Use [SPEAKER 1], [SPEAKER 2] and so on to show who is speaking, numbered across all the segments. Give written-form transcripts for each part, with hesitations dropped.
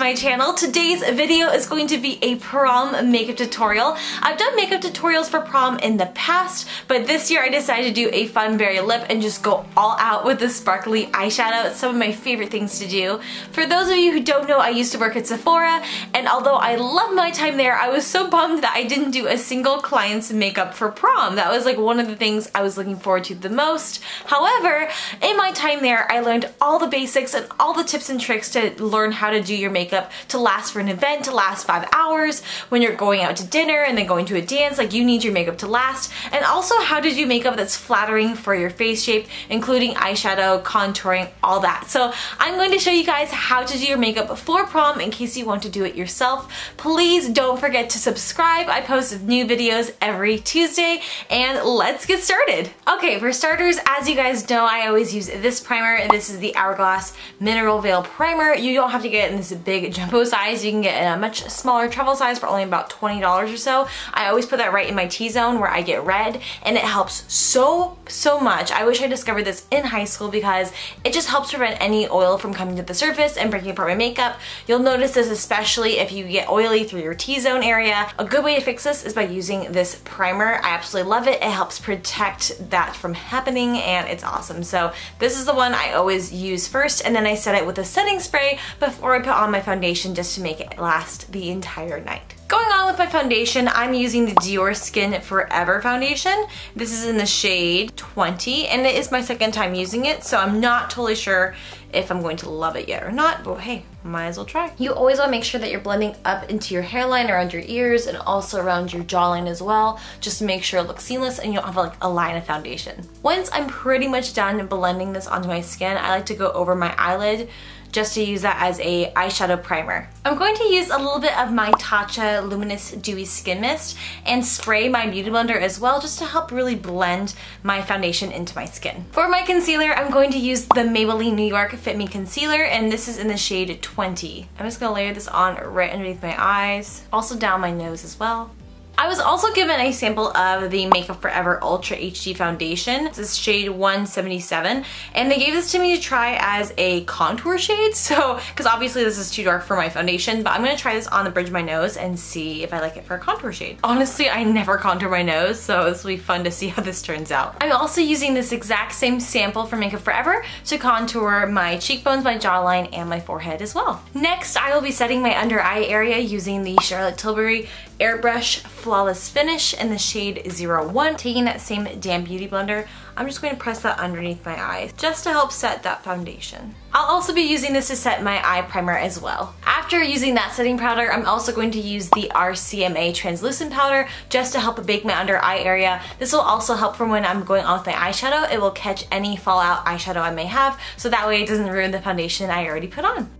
[SPEAKER 1] my channel. Today's video is going to be a prom makeup tutorial. I've done makeup tutorials for prom in the past, but this year I decided to do a fun berry lip and just go all out with the sparkly eyeshadow. It's some of my favorite things to do. For those of you who don't know, I used to work at Sephora, and although I loved my time there, I was so bummed that I didn't do a single client's makeup for prom. That was like one of the things I was looking forward to the most. However, in my time there, I learned all the basics and all the tips and tricks to learn how to do your makeup to last for an event, to last 5 hours, when you're going out to dinner and then going to a dance, like you need your makeup to last, and also how to do makeup that's flattering for your face shape, including eyeshadow, contouring, all that. So I'm going to show you guys how to do your makeup for prom in case you want to do it yourself. Please don't forget to subscribe. I post new videos every Tuesday, and let's get started. Okay, for starters, as you guys know, I always use this primer, and this is the Hourglass Mineral Veil Primer. You don't have to get it in this big jumbo size. You can get in a much smaller travel size for only about $20 or so. I always put that right in my T-zone where I get red, and it helps so much. I wish I discovered this in high school because it just helps prevent any oil from coming to the surface and breaking apart my makeup. You'll notice this especially if you get oily through your T-zone area. A good way to fix this is by using this primer. I absolutely love it. It helps protect that from happening, and it's awesome. So this is the one I always use first, and then I set it with a setting spray before I put on my foundation just to make it last the entire night. Going on with my foundation, I'm using the Diorskin Forever foundation. This is in the shade 20, and it is my second time using it, so I'm not totally sure if I'm going to love it yet or not, but hey, might as well try. You always want to make sure that you're blending up into your hairline, around your ears, and also around your jawline as well, just to make sure it looks seamless and you don't have like a line of foundation. Once I'm pretty much done blending this onto my skin, I like to go over my eyelid just to use that as a eyeshadow primer. I'm going to use a little bit of my Tatcha Luminous Dewy Skin Mist and spray my beauty blender as well, just to help really blend my foundation into my skin. For my concealer, I'm going to use the Maybelline New York Fit Me Concealer, and this is in the shade 20. I'm just gonna layer this on right underneath my eyes, also down my nose as well. I was also given a sample of the Makeup Forever Ultra HD Foundation. This is shade 177, and they gave this to me to try as a contour shade, so, because obviously this is too dark for my foundation, but I'm gonna try this on the bridge of my nose and see if I like it for a contour shade. Honestly, I never contour my nose, so this will be fun to see how this turns out. I'm also using this exact same sample from Makeup Forever to contour my cheekbones, my jawline, and my forehead as well. Next, I will be setting my under eye area using the Charlotte Tilbury Airbrush Flawless Finish in the shade 01. Taking that same damp beauty blender, I'm just going to press that underneath my eyes just to help set that foundation. I'll also be using this to set my eye primer as well. After using that setting powder, I'm also going to use the RCMA translucent powder just to help bake my under eye area. This will also help from when I'm going on with my eyeshadow. It will catch any fallout eyeshadow I may have, so that way it doesn't ruin the foundation I already put on.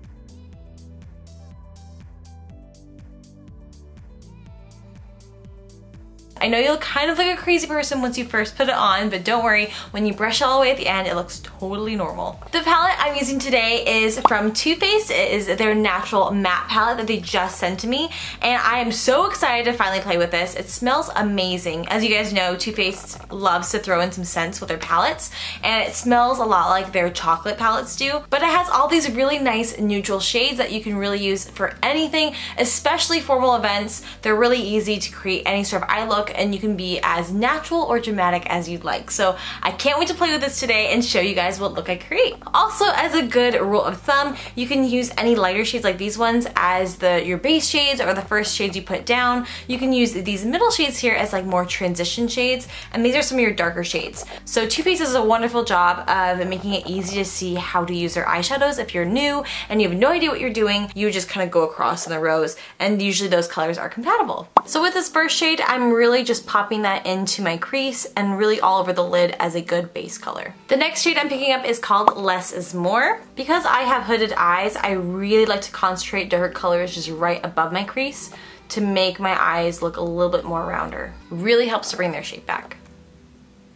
[SPEAKER 1] I know you'll kind of look like a crazy person once you first put it on, but don't worry, when you brush it all the way at the end, it looks totally normal. The palette I'm using today is from Too Faced. It is their natural matte palette that they just sent to me, and I am so excited to finally play with this. It smells amazing. As you guys know, Too Faced loves to throw in some scents with their palettes, and it smells a lot like their chocolate palettes do, but it has all these really nice neutral shades that you can really use for anything, especially formal events. They're really easy to create any sort of eye look, and you can be as natural or dramatic as you'd like. So I can't wait to play with this today and show you guys what look I create. Also, as a good rule of thumb, you can use any lighter shades like these ones as your base shades or the first shades you put down. You can use these middle shades here as like more transition shades, and these are some of your darker shades. So Too Faced does a wonderful job of making it easy to see how to use their eyeshadows. If you're new and you have no idea what you're doing, you just kind of go across in the rows, and usually those colors are compatible. So with this first shade, I'm really just popping that into my crease and really all over the lid as a good base color. The next shade I'm picking up is called Less is More. Because I have hooded eyes, I really like to concentrate dark colors just right above my crease to make my eyes look a little bit more rounder. Really helps to bring their shape back.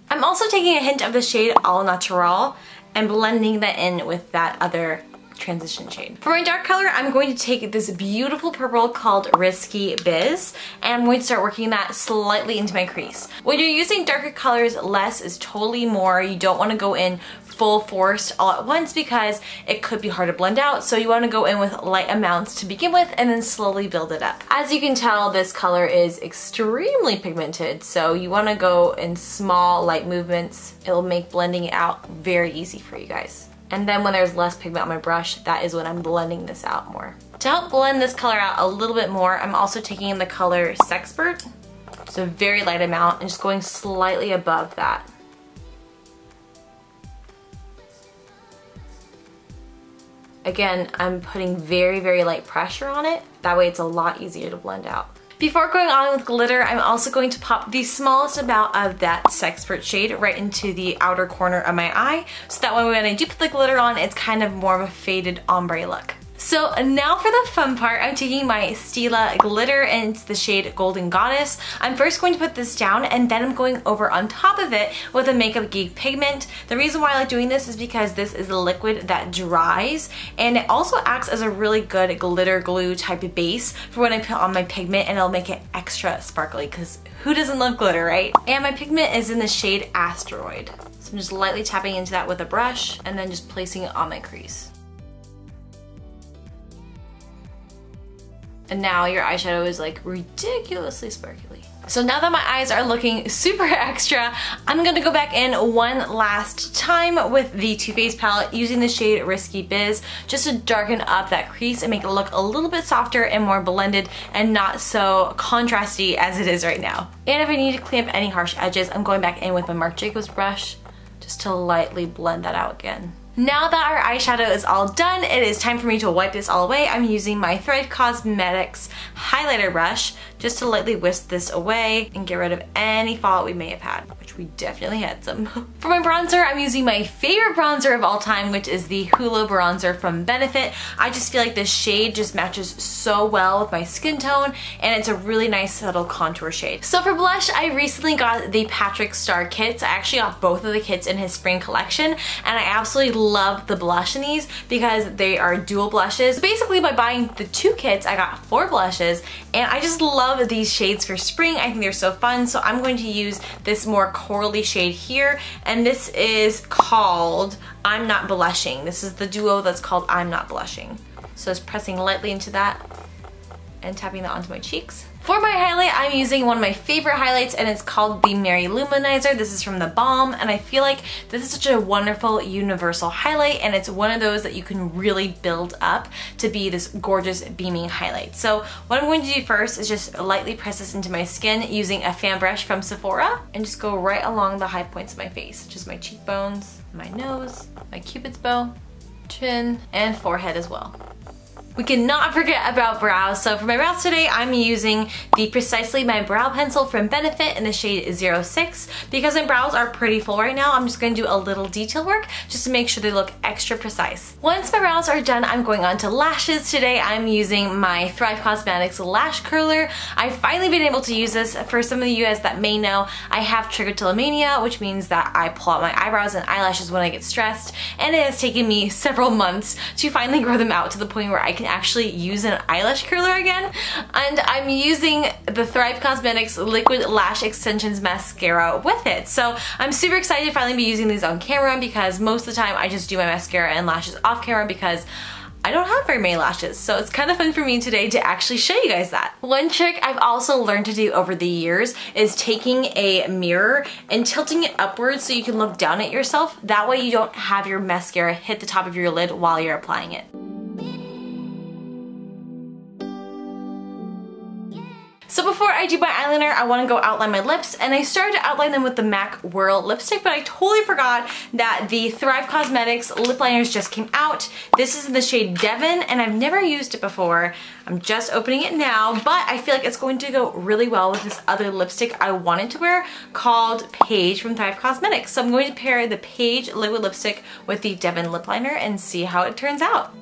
[SPEAKER 1] I'm also taking a hint of the shade All Natural and blending that in with that other transition shade. For my dark color, I'm going to take this beautiful purple called Risky Biz, and I'm going to start working that slightly into my crease. When you're using darker colors, less is totally more. You don't want to go in full force all at once because it could be hard to blend out, so you want to go in with light amounts to begin with and then slowly build it up. As you can tell, this color is extremely pigmented, so you want to go in small light movements. It'll make blending it out very easy for you guys. And then when there's less pigment on my brush, that is when I'm blending this out more. To help blend this color out a little bit more, I'm also taking in the color Sexpert. It's a very light amount and just going slightly above that. Again, I'm putting very, very light pressure on it. That way it's a lot easier to blend out. Before going on with glitter, I'm also going to pop the smallest amount of that Sexpert shade right into the outer corner of my eye, so that way when I do put the glitter on, it's kind of more of a faded ombre look. So now for the fun part, I'm taking my Stila glitter and it's the shade Golden Goddess. I'm first going to put this down and then I'm going over on top of it with a Makeup Geek pigment. The reason why I like doing this is because this is a liquid that dries and it also acts as a really good glitter glue type of base for when I put on my pigment, and it'll make it extra sparkly because who doesn't love glitter, right? And my pigment is in the shade Asteroid. So I'm just lightly tapping into that with a brush and then just placing it on my crease. And now your eyeshadow is like ridiculously sparkly. So now that my eyes are looking super extra, I'm gonna go back in one last time with the Too Faced palette using the shade Risky Biz just to darken up that crease and make it look a little bit softer and more blended and not so contrasty as it is right now. And if I need to clean up any harsh edges, I'm going back in with my Marc Jacobs brush just to lightly blend that out again. Now that our eyeshadow is all done, it is time for me to wipe this all away. I'm using my Thread Causemetics highlighter brush just to lightly whisk this away and get rid of any fallout we may have had, which we definitely had some. For my bronzer, I'm using my favorite bronzer of all time, which is the Hoola bronzer from Benefit. I just feel like this shade just matches so well with my skin tone, and it's a really nice subtle contour shade. So for blush, I recently got the Patrick Starrr kits. I actually got both of the kits in his spring collection, and I absolutely love the blush in these because they are dual blushes. Basically, by buying the 2 kits, I got 4 blushes, and I just love these shades for spring. I think they're so fun, so I'm going to use this more corally shade here, and this is called I'm Not Blushing. This is the duo that's called I'm Not Blushing. So just pressing lightly into that and tapping that onto my cheeks. For my highlight, I'm using one of my favorite highlights, and it's called the Mary Luminizer. This is from the Balm, and I feel like this is such a wonderful universal highlight, and it's one of those that you can really build up to be this gorgeous beaming highlight. So what I'm going to do first is just lightly press this into my skin using a fan brush from Sephora and just go right along the high points of my face, just my cheekbones, my nose, my cupid's bow, chin, and forehead as well. We cannot forget about brows. So for my brows today, I'm using the Precisely My Brow Pencil from Benefit in the shade 06. Because my brows are pretty full right now, I'm just going to do a little detail work just to make sure they look extra precise. Once my brows are done, I'm going on to lashes. Today I'm using my Thrive Causemetics Lash Curler. I've finally been able to use this. For some of you guys that may know, I have trichotillomania, which means that I pull out my eyebrows and eyelashes when I get stressed, and it has taken me several months to finally grow them out to the point where I can actually use an eyelash curler again. And I'm using the Thrive Causemetics Liquid Lash Extensions Mascara with it. So I'm super excited to finally be using these on camera, because most of the time I just do my mascara and lashes off camera because I don't have very many lashes, so it's kind of fun for me today to actually show you guys that. One trick I've also learned to do over the years is taking a mirror and tilting it upwards so you can look down at yourself. That way you don't have your mascara hit the top of your lid while you're applying it. So before I do my eyeliner, I want to go outline my lips, and I started to outline them with the MAC Whirl lipstick, but I totally forgot that the Thrive Causemetics lip liners just came out. This is in the shade Devin, and I've never used it before. I'm just opening it now, but I feel like it's going to go really well with this other lipstick I wanted to wear called Paige from Thrive Causemetics. So I'm going to pair the Paige liquid lipstick with the Devin lip liner and see how it turns out.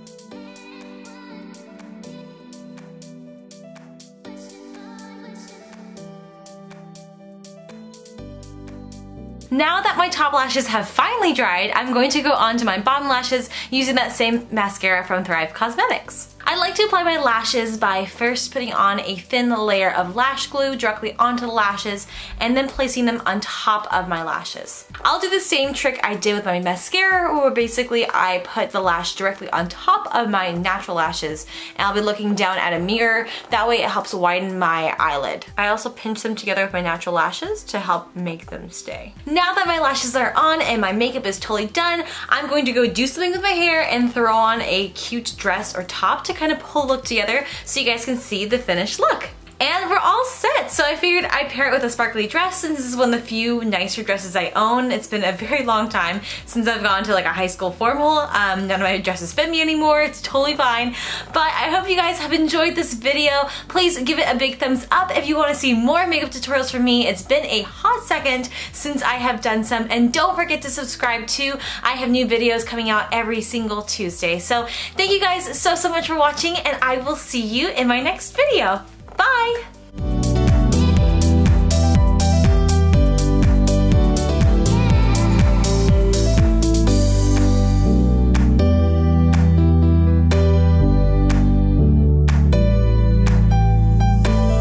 [SPEAKER 1] Now that my top lashes have finally dried, I'm going to go on to my bottom lashes using that same mascara from Thrive Causemetics. I like to apply my lashes by first putting on a thin layer of lash glue directly onto the lashes and then placing them on top of my lashes. I'll do the same trick I did with my mascara, where basically I put the lash directly on top of my natural lashes and I'll be looking down at a mirror. That way it helps widen my eyelid. I also pinch them together with my natural lashes to help make them stay. Now that my lashes are on and my makeup is totally done, I'm going to go do something with my hair and throw on a cute dress or top to kind of pull the look together so you guys can see the finished look. And we're all set, so I figured I'd pair it with a sparkly dress since this is one of the few nicer dresses I own. It's been a very long time since I've gone to like a high school formal. None of my dresses fit me anymore, it's totally fine. But I hope you guys have enjoyed this video. Please give it a big thumbs up if you want to see more makeup tutorials from me. It's been a hot second since I have done some, and don't forget to subscribe too. I have new videos coming out every single Tuesday. So thank you guys so much for watching, and I will see you in my next video. Bye!